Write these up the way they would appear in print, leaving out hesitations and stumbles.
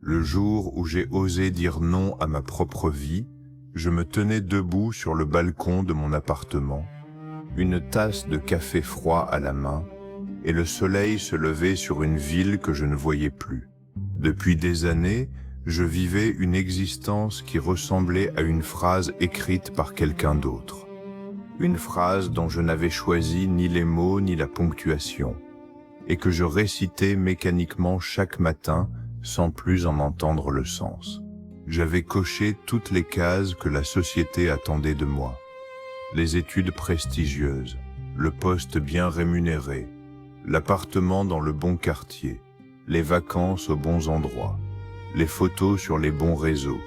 Le jour où j'ai osé dire non à ma propre vie, je me tenais debout sur le balcon de mon appartement, une tasse de café froid à la main, et le soleil se levait sur une ville que je ne voyais plus. Depuis des années, je vivais une existence qui ressemblait à une phrase écrite par quelqu'un d'autre. Une phrase dont je n'avais choisi ni les mots ni la ponctuation, et que je récitais mécaniquement chaque matin sans plus en entendre le sens. J'avais coché toutes les cases que la société attendait de moi. Les études prestigieuses, le poste bien rémunéré, l'appartement dans le bon quartier, les vacances aux bons endroits, les photos sur les bons réseaux.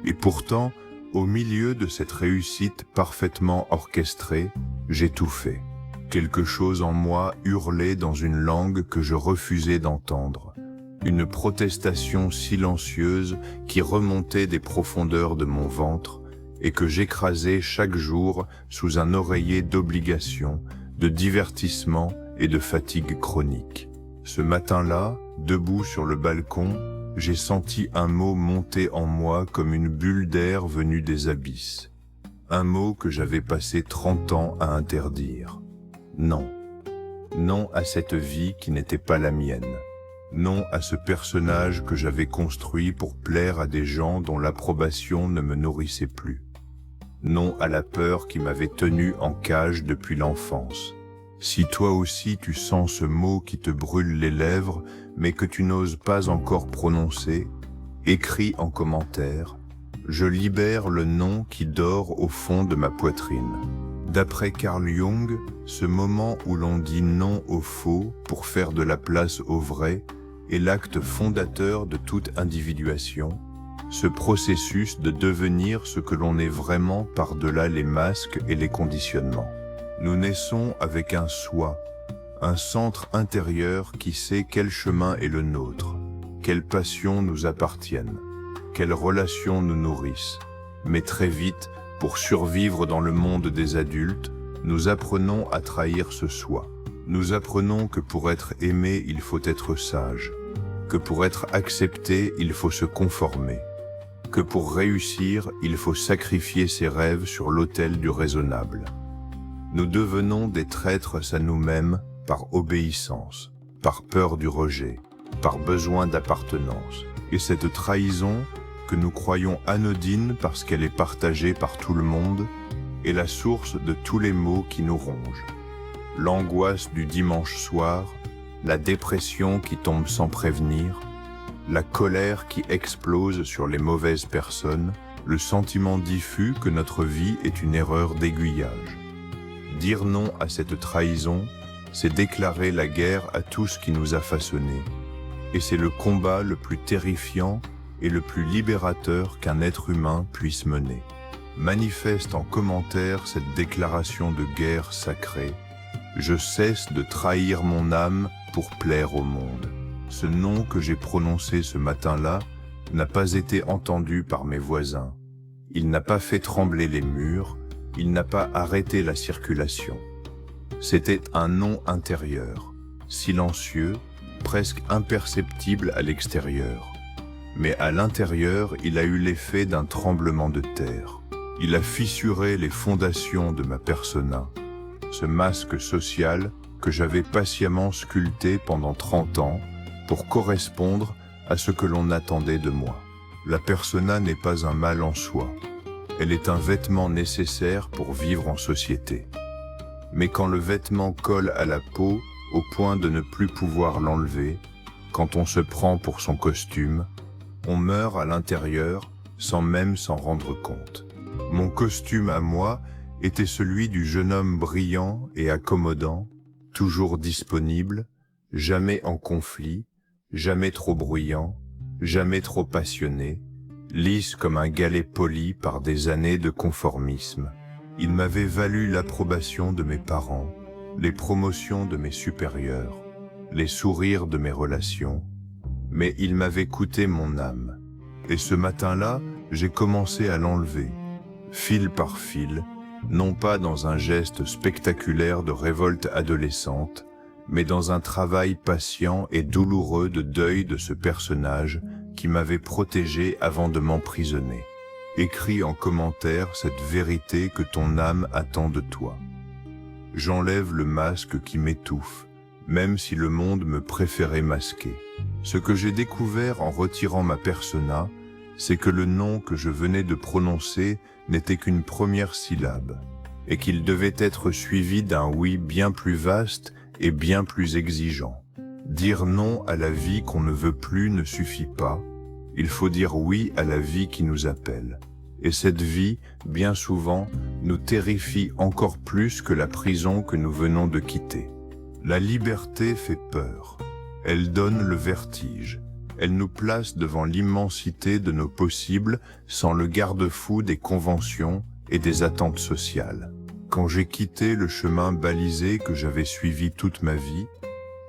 Et pourtant, au milieu de cette réussite parfaitement orchestrée, j'étouffais. Quelque chose en moi hurlait dans une langue que je refusais d'entendre. Une protestation silencieuse qui remontait des profondeurs de mon ventre et que j'écrasais chaque jour sous un oreiller d'obligation, de divertissement et de fatigue chronique. Ce matin-là, debout sur le balcon, j'ai senti un mot monter en moi comme une bulle d'air venue des abysses. Un mot que j'avais passé 30 ans à interdire. Non. Non à cette vie qui n'était pas la mienne. Non à ce personnage que j'avais construit pour plaire à des gens dont l'approbation ne me nourrissait plus. Non à la peur qui m'avait tenu en cage depuis l'enfance. Si toi aussi tu sens ce mot qui te brûle les lèvres, mais que tu n'oses pas encore prononcer, écris en commentaire « Je libère le non qui dort au fond de ma poitrine ». D'après Carl Jung, ce moment où l'on dit non au faux pour faire de la place au vrai est l'acte fondateur de toute individuation, ce processus de devenir ce que l'on est vraiment par-delà les masques et les conditionnements. Nous naissons avec un soi, un centre intérieur qui sait quel chemin est le nôtre, quelles passions nous appartiennent, quelles relations nous nourrissent. Mais très vite, pour survivre dans le monde des adultes, nous apprenons à trahir ce soi. Nous apprenons que pour être aimé, il faut être sage, que pour être accepté, il faut se conformer, que pour réussir, il faut sacrifier ses rêves sur l'autel du raisonnable. Nous devenons des traîtres à nous-mêmes par obéissance, par peur du rejet, par besoin d'appartenance. Et cette trahison, que nous croyons anodine parce qu'elle est partagée par tout le monde, est la source de tous les maux qui nous rongent. L'angoisse du dimanche soir, la dépression qui tombe sans prévenir, la colère qui explose sur les mauvaises personnes, le sentiment diffus que notre vie est une erreur d'aiguillage. Dire non à cette trahison, c'est déclarer la guerre à tout ce qui nous a façonnés. Et c'est le combat le plus terrifiant et le plus libérateur qu'un être humain puisse mener. Manifeste en commentaire cette déclaration de guerre sacrée. Je cesse de trahir mon âme pour plaire au monde. Ce nom que j'ai prononcé ce matin-là n'a pas été entendu par mes voisins. Il n'a pas fait trembler les murs, il n'a pas arrêté la circulation. C'était un non intérieur, silencieux, presque imperceptible à l'extérieur. Mais à l'intérieur, il a eu l'effet d'un tremblement de terre. Il a fissuré les fondations de ma persona, ce masque social que j'avais patiemment sculpté pendant 30 ans pour correspondre à ce que l'on attendait de moi. La persona n'est pas un mal en soi. Elle est un vêtement nécessaire pour vivre en société. Mais quand le vêtement colle à la peau au point de ne plus pouvoir l'enlever, quand on se prend pour son costume, on meurt à l'intérieur sans même s'en rendre compte. Mon costume à moi était celui du jeune homme brillant et accommodant, toujours disponible, jamais en conflit, jamais trop bruyant, jamais trop passionné, lisse comme un galet poli par des années de conformisme. Il m'avait valu l'approbation de mes parents, les promotions de mes supérieurs, les sourires de mes relations, mais il m'avait coûté mon âme. Et ce matin-là, j'ai commencé à l'enlever, fil par fil, non pas dans un geste spectaculaire de révolte adolescente, mais dans un travail patient et douloureux de deuil de ce personnage qui m'avait protégé avant de m'emprisonner. Écris en commentaire cette vérité que ton âme attend de toi. J'enlève le masque qui m'étouffe, même si le monde me préférait masquer. Ce que j'ai découvert en retirant ma persona, c'est que le nom que je venais de prononcer n'était qu'une première syllabe, et qu'il devait être suivi d'un oui bien plus vaste et bien plus exigeant. Dire non à la vie qu'on ne veut plus ne suffit pas, il faut dire oui à la vie qui nous appelle. Et cette vie, bien souvent, nous terrifie encore plus que la prison que nous venons de quitter. La liberté fait peur, elle donne le vertige, elle nous place devant l'immensité de nos possibles sans le garde-fou des conventions et des attentes sociales. Quand j'ai quitté le chemin balisé que j'avais suivi toute ma vie,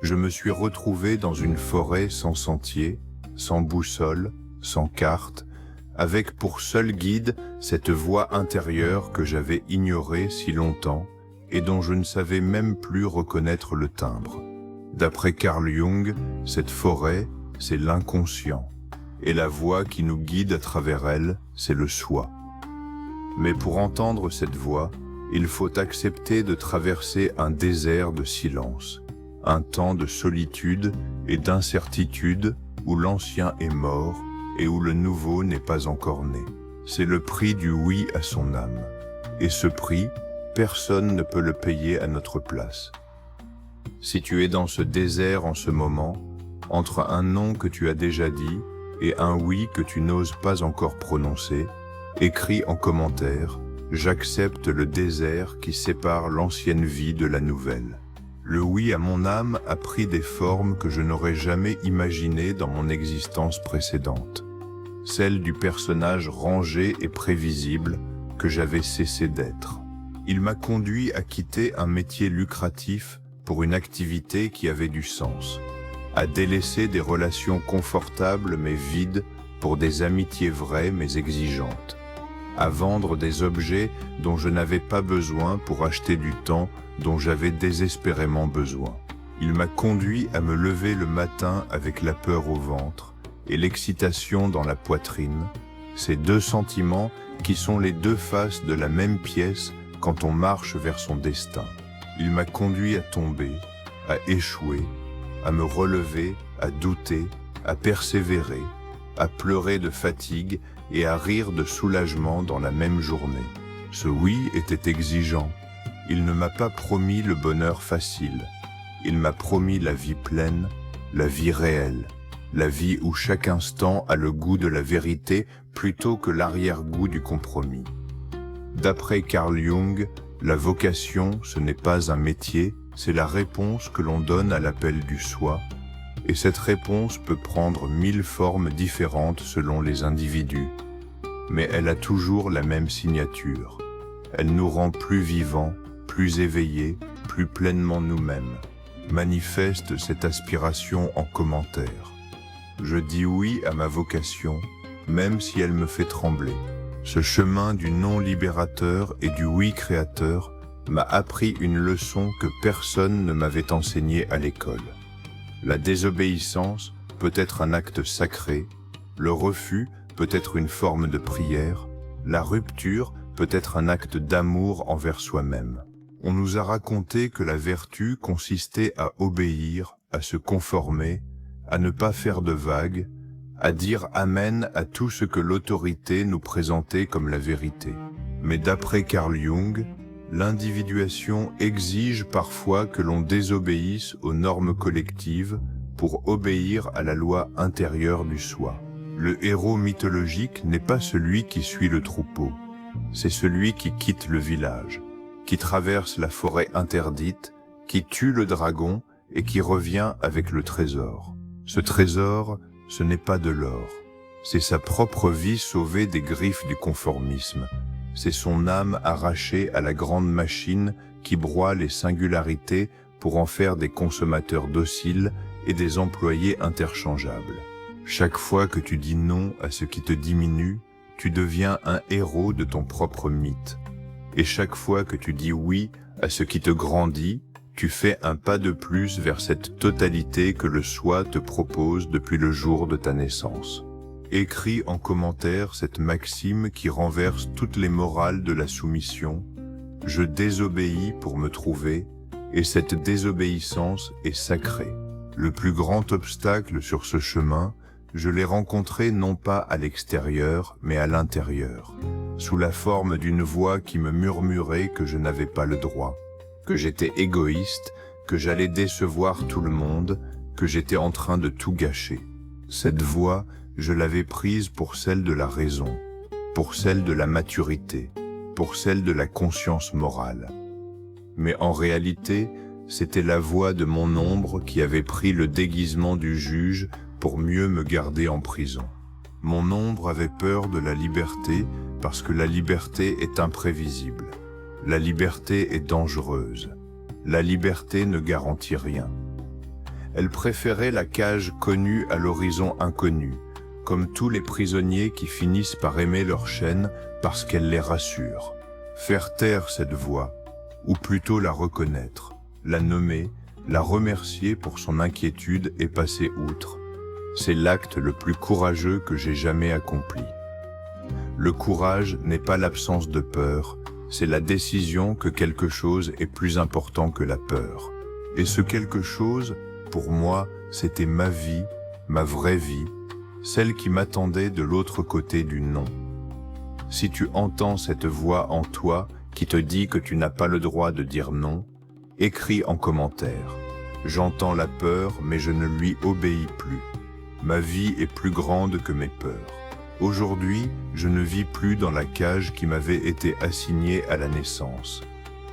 je me suis retrouvé dans une forêt sans sentier, sans boussole, sans carte, avec pour seul guide cette voix intérieure que j'avais ignorée si longtemps et dont je ne savais même plus reconnaître le timbre. D'après Carl Jung, cette forêt, c'est l'inconscient, et la voix qui nous guide à travers elle, c'est le soi. Mais pour entendre cette voix, il faut accepter de traverser un désert de silence, un temps de solitude et d'incertitude où l'ancien est mort et où le nouveau n'est pas encore né. C'est le prix du oui à son âme. Et ce prix, personne ne peut le payer à notre place. Si tu es dans ce désert en ce moment, entre un non que tu as déjà dit et un oui que tu n'oses pas encore prononcer, écris en commentaire « J'accepte le désert qui sépare l'ancienne vie de la nouvelle ». Le oui à mon âme a pris des formes que je n'aurais jamais imaginées dans mon existence précédente. Celle du personnage rangé et prévisible que j'avais cessé d'être. Il m'a conduit à quitter un métier lucratif pour une activité qui avait du sens, à délaisser des relations confortables mais vides pour des amitiés vraies mais exigeantes, à vendre des objets dont je n'avais pas besoin pour acheter du temps dont j'avais désespérément besoin. Il m'a conduit à me lever le matin avec la peur au ventre et l'excitation dans la poitrine, ces deux sentiments qui sont les deux faces de la même pièce quand on marche vers son destin. Il m'a conduit à tomber, à échouer, à me relever, à douter, à persévérer, à pleurer de fatigue et à rire de soulagement dans la même journée. Ce oui était exigeant. Il ne m'a pas promis le bonheur facile. Il m'a promis la vie pleine, la vie réelle, la vie où chaque instant a le goût de la vérité plutôt que l'arrière-goût du compromis. D'après Carl Jung, la vocation, ce n'est pas un métier, c'est la réponse que l'on donne à l'appel du soi, et cette réponse peut prendre 1000 formes différentes selon les individus, mais elle a toujours la même signature. Elle nous rend plus vivants, plus éveillés, plus pleinement nous-mêmes. Manifeste cette aspiration en commentaire. Je dis oui à ma vocation, même si elle me fait trembler. Ce chemin du non libérateur et du oui créateur m'a appris une leçon que personne ne m'avait enseignée à l'école. La désobéissance peut être un acte sacré, le refus peut être une forme de prière, la rupture peut être un acte d'amour envers soi-même. On nous a raconté que la vertu consistait à obéir, à se conformer, à ne pas faire de vagues, à dire amen à tout ce que l'autorité nous présentait comme la vérité. Mais d'après Carl Jung, l'individuation exige parfois que l'on désobéisse aux normes collectives pour obéir à la loi intérieure du soi. Le héros mythologique n'est pas celui qui suit le troupeau, c'est celui qui quitte le village, qui traverse la forêt interdite, qui tue le dragon et qui revient avec le trésor. Ce trésor, ce n'est pas de l'or, c'est sa propre vie sauvée des griffes du conformisme. C'est son âme arrachée à la grande machine qui broie les singularités pour en faire des consommateurs dociles et des employés interchangeables. Chaque fois que tu dis non à ce qui te diminue, tu deviens un héros de ton propre mythe. Et chaque fois que tu dis oui à ce qui te grandit, tu fais un pas de plus vers cette totalité que le soi te propose depuis le jour de ta naissance. Écris en commentaire cette maxime qui renverse toutes les morales de la soumission. Je désobéis pour me trouver, et cette désobéissance est sacrée. Le plus grand obstacle sur ce chemin, je l'ai rencontré non pas à l'extérieur, mais à l'intérieur, sous la forme d'une voix qui me murmurait que je n'avais pas le droit, que j'étais égoïste, que j'allais décevoir tout le monde, que j'étais en train de tout gâcher. Cette voix, je l'avais prise pour celle de la raison, pour celle de la maturité, pour celle de la conscience morale. Mais en réalité, c'était la voix de mon ombre qui avait pris le déguisement du juge pour mieux me garder en prison. Mon ombre avait peur de la liberté parce que la liberté est imprévisible. La liberté est dangereuse. La liberté ne garantit rien. Elle préférait la cage connue à l'horizon inconnu, comme tous les prisonniers qui finissent par aimer leur chaîne parce qu'elle les rassure. Faire taire cette voix, ou plutôt la reconnaître, la nommer, la remercier pour son inquiétude et passer outre, c'est l'acte le plus courageux que j'ai jamais accompli. Le courage n'est pas l'absence de peur, c'est la décision que quelque chose est plus important que la peur. Et ce quelque chose, pour moi, c'était ma vie, ma vraie vie, celle qui m'attendait de l'autre côté du non. Si tu entends cette voix en toi qui te dit que tu n'as pas le droit de dire non, écris en commentaire. J'entends la peur, mais je ne lui obéis plus. Ma vie est plus grande que mes peurs. Aujourd'hui, je ne vis plus dans la cage qui m'avait été assignée à la naissance.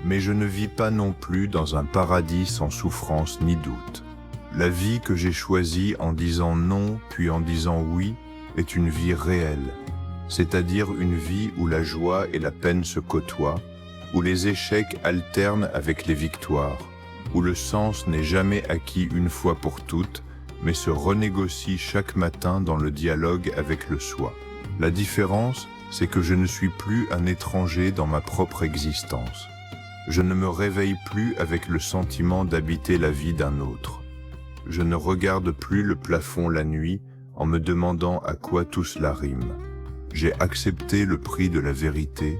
Mais je ne vis pas non plus dans un paradis sans souffrance ni doute. La vie que j'ai choisie en disant non puis en disant oui est une vie réelle, c'est-à-dire une vie où la joie et la peine se côtoient, où les échecs alternent avec les victoires, où le sens n'est jamais acquis une fois pour toutes, mais se renégocie chaque matin dans le dialogue avec le soi. La différence, c'est que je ne suis plus un étranger dans ma propre existence. Je ne me réveille plus avec le sentiment d'habiter la vie d'un autre. Je ne regarde plus le plafond la nuit en me demandant à quoi tout cela rime. J'ai accepté le prix de la vérité,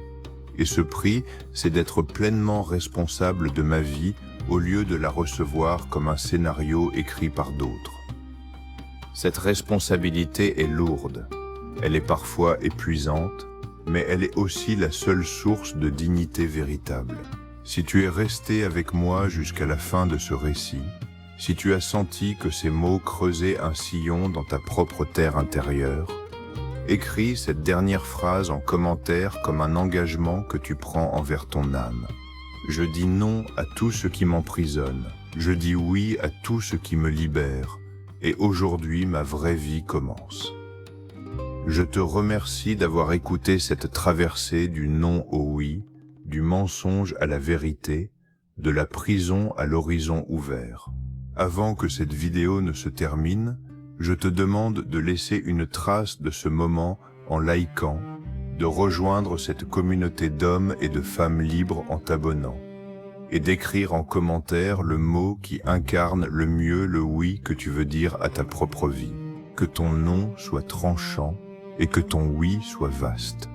et ce prix, c'est d'être pleinement responsable de ma vie au lieu de la recevoir comme un scénario écrit par d'autres. Cette responsabilité est lourde, elle est parfois épuisante, mais elle est aussi la seule source de dignité véritable. Si tu es resté avec moi jusqu'à la fin de ce récit, si tu as senti que ces mots creusaient un sillon dans ta propre terre intérieure, écris cette dernière phrase en commentaire comme un engagement que tu prends envers ton âme. Je dis non à tout ce qui m'emprisonne, je dis oui à tout ce qui me libère, et aujourd'hui ma vraie vie commence. Je te remercie d'avoir écouté cette traversée du non au oui, du mensonge à la vérité, de la prison à l'horizon ouvert. Avant que cette vidéo ne se termine, je te demande de laisser une trace de ce moment en likant, de rejoindre cette communauté d'hommes et de femmes libres en t'abonnant, et d'écrire en commentaire le mot qui incarne le mieux le oui que tu veux dire à ta propre vie. Que ton non soit tranchant et que ton oui soit vaste.